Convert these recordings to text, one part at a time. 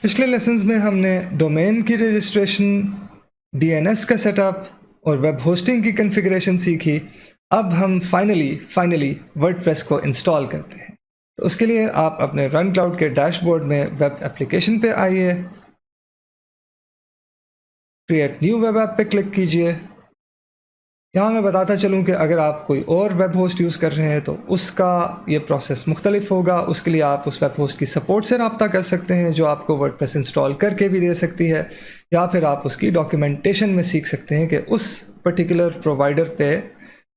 पिछले लेसन्स में हमने डोमेन की रजिस्ट्रेशन, डीएनएस का सेटअप और वेब होस्टिंग की कॉन्फ़िगरेशन सीखी। अब हम फाइनली वर्डप्रेस को इंस्टॉल करते हैं। तो उसके लिए आप अपने रन क्लाउड के डैशबोर्ड में वेब एप्लीकेशन पे आइए, क्रिएट न्यू वेब ऐप पे क्लिक कीजिए। यहाँ मैं बताता चलूँ कि अगर आप कोई और वेब होस्ट यूज़ कर रहे हैं तो उसका ये प्रोसेस मुख्तलिफ होगा। उसके लिए आप उस वेब होस्ट की सपोर्ट से रब्ता कर सकते हैं जो आपको वर्डप्रेस इंस्टॉल करके भी दे सकती है, या फिर आप उसकी डॉक्यूमेंटेशन में सीख सकते हैं कि उस पर्टिकुलर प्रोवाइडर पे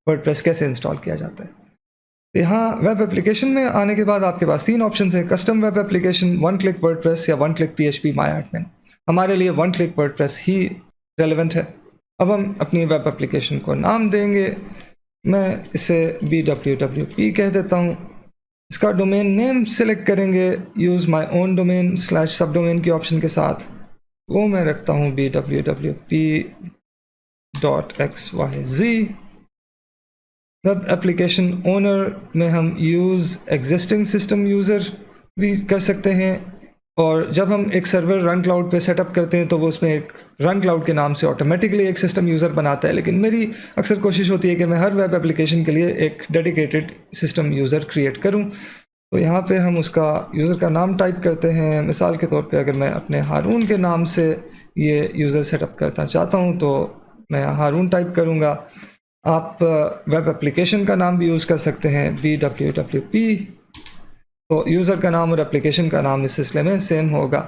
वर्डप्रेस कैसे इंस्टॉल किया जाता है। यहाँ वेब एप्लीकेशन में आने के बाद आपके पास 3 ऑप्शन हैं: custom web application, one click WordPress या one click PHP my admin. हमारे लिए वन क्लिक वर्डप्रेस ही रेलेवेंट है। अब हम अपनी वेब एप्लीकेशन को नाम देंगे। मैं इसे BWWP कह देता हूँ। इसका डोमेन नेम सेलेक्ट करेंगे यूज़ माई ओन डोमेन / सब डोमेन के ऑप्शन के साथ। वो मैं रखता हूँ BWWP.xyz। वेब एप्लीकेशन ओनर में हम यूज़ एग्जिस्टिंग सिस्टम यूज़र भी कर सकते हैं, और जब हम एक सर्वर रन क्लाउड पे सेटअप करते हैं तो वो उसमें एक रन क्लाउड के नाम से ऑटोमेटिकली एक सिस्टम यूज़र बनाता है। लेकिन मेरी अक्सर कोशिश होती है कि मैं हर वेब एप्लीकेशन के लिए एक डेडिकेटेड सिस्टम यूज़र क्रिएट करूं। तो यहाँ पे हम उसका यूज़र का नाम टाइप करते हैं। मिसाल के तौर पे अगर मैं अपने हारून के नाम से ये यूज़र सेटअप करना चाहता हूँ तो मैं हारून टाइप करूँगा। आप वेब एप्लीकेशन का नाम भी यूज़ कर सकते हैं, BWWP। तो यूज़र का नाम और एप्लीकेशन का नाम इस सिलसिले में सेम होगा।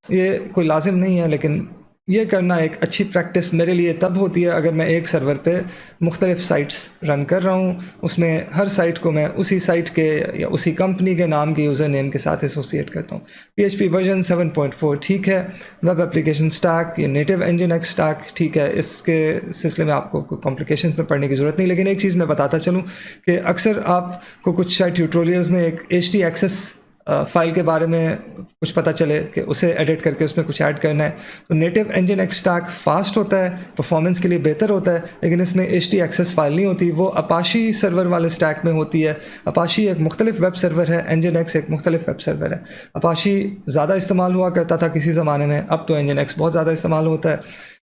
ये कोई लाजिम नहीं है, लेकिन ये करना एक अच्छी प्रैक्टिस मेरे लिए तब होती है अगर मैं एक सर्वर पे मुख्तलिफ साइट्स रन कर रहा हूँ, उसमें हर साइट को मैं उसी साइट के या उसी कंपनी के नाम के यूज़र नेम के साथ एसोसिएट करता हूँ। PHP वर्जन 7.4 ठीक है। वेब एप्लीकेशन स्टैक या नेटिव NGINX स्टैक ठीक है। इसके सिलसिले में आपको कोई कॉम्प्लिकेशन में पढ़ने की ज़रूरत नहीं। लेकिन एक चीज़ मैं बताता चलूँ कि अक्सर आपको कुछ शायद ट्यूटोरियल्स में एक htaccess फाइल के बारे में कुछ पता चले कि उसे एडिट करके उसमें कुछ ऐड करना है। तो नेटिव NGINX स्टैक फास्ट होता है, परफॉर्मेंस के लिए बेहतर होता है, लेकिन इसमें htaccess फाइल नहीं होती। वो अपाशी सर्वर वाले स्टैक में होती है। अपाशी एक मुख्तलिफ वेब सर्वर है, NGINX एक मुख्तलिफ वेब सर्वर है। अपाशी ज़्यादा इस्तेमाल हुआ करता था किसी ज़माने में, अब तो NGINX बहुत ज़्यादा इस्तेमाल होता है।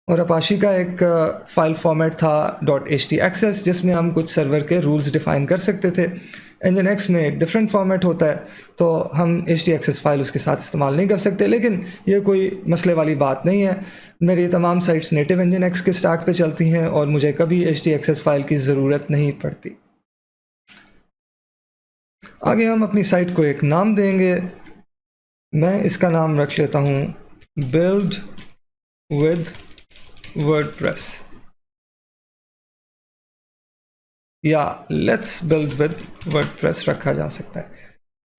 और अपाशी का एक फ़ाइल फॉर्मेट था .htaccess, जिसमें हम कुछ सर्वर के रूल्स डिफ़ाइन कर सकते थे। NGINX में एक डिफरेंट फॉर्मेट होता है, तो हम htaccess फ़ाइल उसके साथ इस्तेमाल नहीं कर सकते। लेकिन ये कोई मसले वाली बात नहीं है। मेरी तमाम साइट्स नेटिव NGINX के स्टैक पे चलती हैं और मुझे कभी htaccess फ़ाइल की ज़रूरत नहीं पड़ती। आगे हम अपनी साइट को एक नाम देंगे। मैं इसका नाम रख लेता हूँ बिल्ड विद वर्डप्रेस, या लेट्स बिल्ड विद वर्डप्रेस रखा जा सकता है।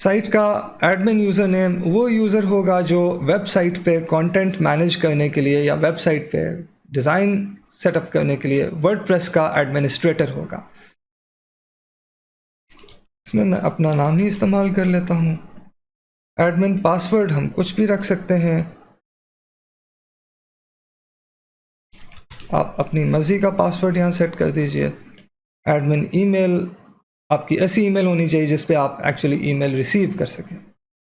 साइट का एडमिन यूज़र नेम वो यूज़र होगा जो वेबसाइट पे कंटेंट मैनेज करने के लिए या वेबसाइट पे डिज़ाइन सेटअप करने के लिए वर्डप्रेस का एडमिनिस्ट्रेटर होगा। इसमें मैं अपना नाम ही इस्तेमाल कर लेता हूँ। एडमिन पासवर्ड हम कुछ भी रख सकते हैं। आप अपनी मर्ज़ी का पासवर्ड यहाँ सेट कर दीजिए। एडमिन ईमेल आपकी ऐसी ईमेल होनी चाहिए जिस पे आप एक्चुअली ईमेल रिसीव कर सकें।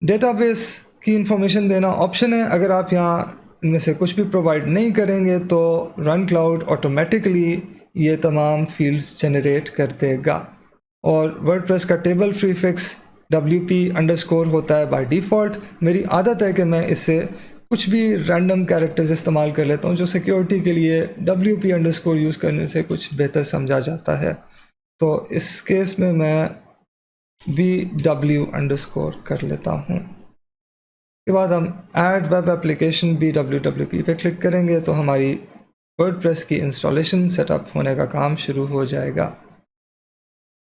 डेटाबेस की इंफॉर्मेशन देना ऑप्शन है। अगर आप यहाँ इनमें से कुछ भी प्रोवाइड नहीं करेंगे तो रन क्लाउड ऑटोमेटिकली ये तमाम फील्ड्स जनरेट कर देगा। और वर्डप्रेस का टेबल प्रीफिक्स WP_ होता है बाय डिफ़ॉल्ट। मेरी आदत है कि मैं इससे कुछ भी रैंडम कैरेक्टर्स इस्तेमाल कर लेता हूँ, जो सिक्योरिटी के लिए WP_ यूज़ करने से कुछ बेहतर समझा जाता है। तो इस केस में मैं BW_ कर लेता हूँ। उसके बाद हम ऐड वेब एप्लीकेशन BWWP पे क्लिक करेंगे तो हमारी वर्डप्रेस की इंस्टॉलेशन सेटअप होने का काम शुरू हो जाएगा।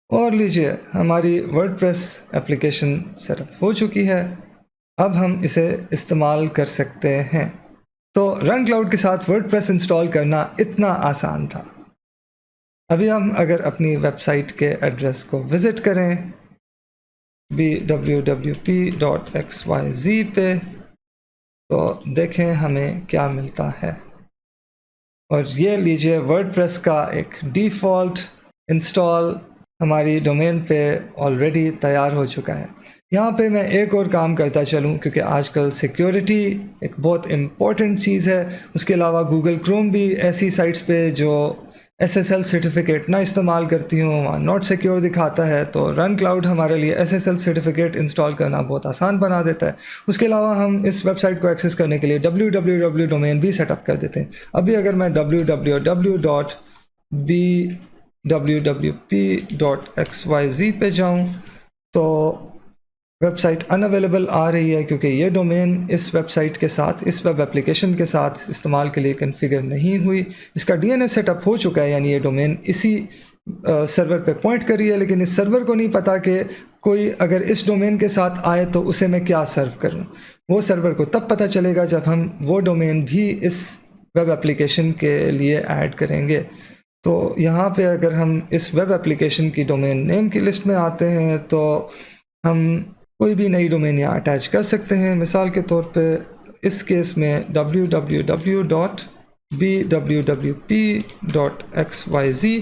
और लीजिए, हमारी वर्डप्रेस एप्लीकेशन सेटअप हो चुकी है। अब हम इसे इस्तेमाल कर सकते हैं। तो रन क्लाउड के साथ वर्डप्रेस इंस्टॉल करना इतना आसान था। अभी हम अगर अपनी वेबसाइट के एड्रेस को विज़िट करें BWWP.xyz पे, तो देखें हमें क्या मिलता है। और ये लीजिए, वर्डप्रेस का एक डिफ़ॉल्ट इंस्टॉल हमारी डोमेन पे ऑलरेडी तैयार हो चुका है। यहाँ पे मैं एक और काम करता चलूँ, क्योंकि आजकल सिक्योरिटी एक बहुत इम्पॉर्टेंट चीज़ है। उसके अलावा गूगल क्रोम भी ऐसी साइट्स पे जो SSL सर्टिफिकेट ना इस्तेमाल करती हूँ वहाँ नॉट सिक्योर दिखाता है, तो रन क्लाउड हमारे लिए SSL सर्टिफिकेट इंस्टॉल करना बहुत आसान बना देता है। उसके अलावा हम इस वेबसाइट को एक्सेस करने के लिए www डोमेन भी सेटअप कर देते हैं। अभी अगर मैं www.bwwp.xyz पे जाऊँ तो वेबसाइट अनअवेलेबल आ रही है, क्योंकि ये डोमेन इस वेबसाइट के साथ, इस वेब एप्लीकेशन के साथ इस्तेमाल के लिए कॉन्फ़िगर नहीं हुई। इसका DNS सेटअप हो चुका है, यानी ये डोमेन इसी सर्वर पे पॉइंट कर रही है, लेकिन इस सर्वर को नहीं पता कि कोई अगर इस डोमेन के साथ आए तो उसे मैं क्या सर्व करूं। वो सर्वर को तब पता चलेगा जब हम वो डोमेन भी इस वेब एप्लीकेशन के लिए ऐड करेंगे। तो यहाँ पे अगर हम इस वेब एप्लीकेशन की डोमेन नेम की लिस्ट में आते हैं तो हम कोई भी नई डोमेन यहाँ अटैच कर सकते हैं। मिसाल के तौर पे इस केस में www.bwwp.xyz,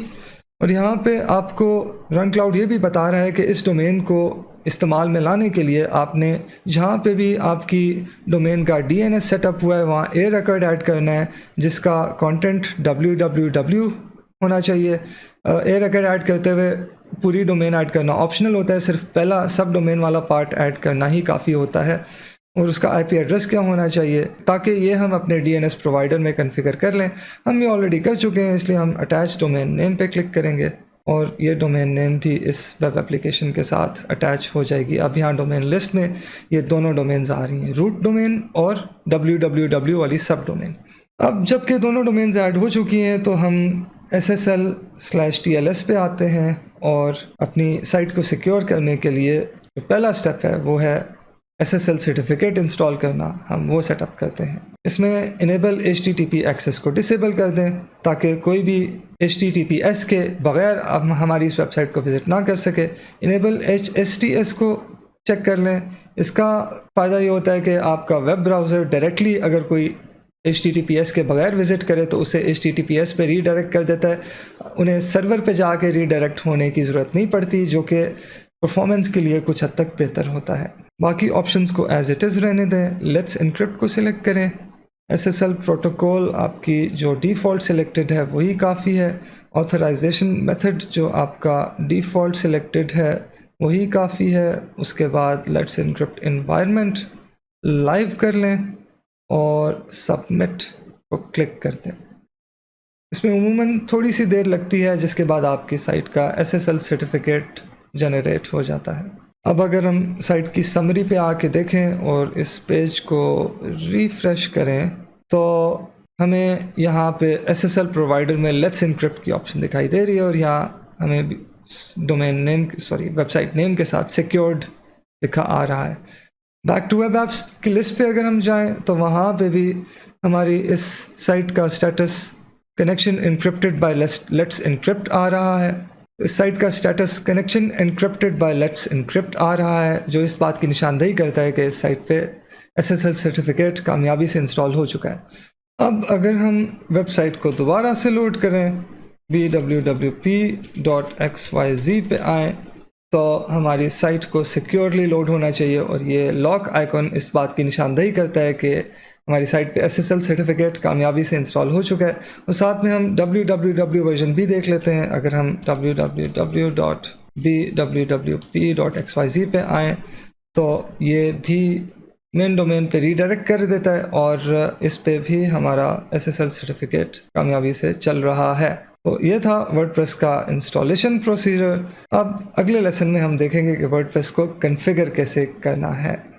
और यहाँ पे आपको रन क्लाउड ये भी बता रहा है कि इस डोमेन को इस्तेमाल में लाने के लिए आपने जहाँ पे भी आपकी डोमेन का DNS सेटअप हुआ है वहाँ ए रिकॉर्ड ऐड करना है, जिसका कंटेंट www होना चाहिए। ए रिकॉर्ड ऐड करते हुए पूरी डोमेन ऐड करना ऑप्शनल होता है, सिर्फ पहला सब डोमेन वाला पार्ट ऐड करना ही काफ़ी होता है। और उसका IP एड्रेस क्या होना चाहिए, ताकि ये हम अपने DNS प्रोवाइडर में कॉन्फ़िगर कर लें। हम ये ऑलरेडी कर चुके हैं, इसलिए हम अटैच डोमेन नेम पे क्लिक करेंगे और ये डोमेन नेम भी इस वेब एप्लीकेशन के साथ अटैच हो जाएगी। अब यहाँ डोमेन लिस्ट में ये दोनों डोमेन्स आ रही हैं, रूट डोमेन और www वाली सब डोमेन। अब जबकि दोनों डोमेन्स ऐड हो चुकी हैं तो हम SSL/TLS पे आते हैं और अपनी साइट को सिक्योर करने के लिए जो पहला स्टेप है वो है SSL सर्टिफिकेट इंस्टॉल करना। हम वो सेटअप करते हैं। इसमें इनेबल HTTP एक्सेस को डिसेबल कर दें, ताकि कोई भी HTTPS के बगैर अब हमारी इस वेबसाइट को विज़िट ना कर सके। इनेबल HSTS को चेक कर लें। इसका फ़ायदा ये होता है कि आपका वेब ब्राउज़र डायरेक्टली अगर कोई HTTPS के बगैर विज़िट करे तो उसे HTTPS पे रीडायरेक्ट कर देता है। उन्हें सर्वर पे जाके रीडायरेक्ट होने की ज़रूरत नहीं पड़ती, जो कि परफॉर्मेंस के लिए कुछ हद तक बेहतर होता है। बाकी ऑप्शंस को एज इट इज़ रहने दें। लेट्स इनक्रिप्ट को सिलेक्ट करें। SSL प्रोटोकॉल आपकी जो डिफ़ॉल्ट सिलेक्टेड है वही काफ़ी है। ऑथराइजेशन मेथड जो आपका डिफ़ॉल्ट सिलेक्टेड है वही काफ़ी है। उसके बाद लेट्स इनक्रिप्ट एनवायरनमेंट लाइव कर लें और सबमिट को क्लिक कर दें। इसमें उमूमन थोड़ी सी देर लगती है, जिसके बाद आपकी साइट का SSL सर्टिफिकेट जनरेट हो जाता है। अब अगर हम साइट की समरी पे आके देखें और इस पेज को रिफ़्रेश करें तो हमें यहाँ पे SSL प्रोवाइडर में लेट्स इनक्रिप्ट की ऑप्शन दिखाई दे रही है, और यहाँ हमें डोमेन नेम वेबसाइट नेम के साथ सिक्योर्ड लिखा आ रहा है। बैक टू वेब एप्स की लिस्ट पे अगर हम जाएं तो वहाँ पे भी हमारी इस साइट का status connection encrypted by let's encrypt आ रहा है। इस साइट का status connection encrypted by let's encrypt आ रहा है, जो इस बात की निशानदेही करता है कि इस साइट पे SSL सर्टिफिकेट कामयाबी से इंस्टॉल हो चुका है। अब अगर हम वेबसाइट को दोबारा से लोड करें, bwwp.xyz पे आएँ तो हमारी साइट को सिक्योरली लोड होना चाहिए, और ये लॉक आइकॉन इस बात की निशानदेही करता है कि हमारी साइट पे SSL सर्टिफिकेट कामयाबी से इंस्टॉल हो चुका है। और साथ में हम www वर्जन भी देख लेते हैं। अगर हम www.bwwp.xyz पे आएँ तो ये भी मेन डोमेन पे रीडायरेक्ट कर देता है, और इस पे भी हमारा SSL सर्टिफिकेट कामयाबी से चल रहा है। तो ये था वर्डप्रेस का इंस्टॉलेशन प्रोसीजर। अब अगले लेसन में हम देखेंगे कि वर्डप्रेस को कॉन्फ़िगर कैसे करना है।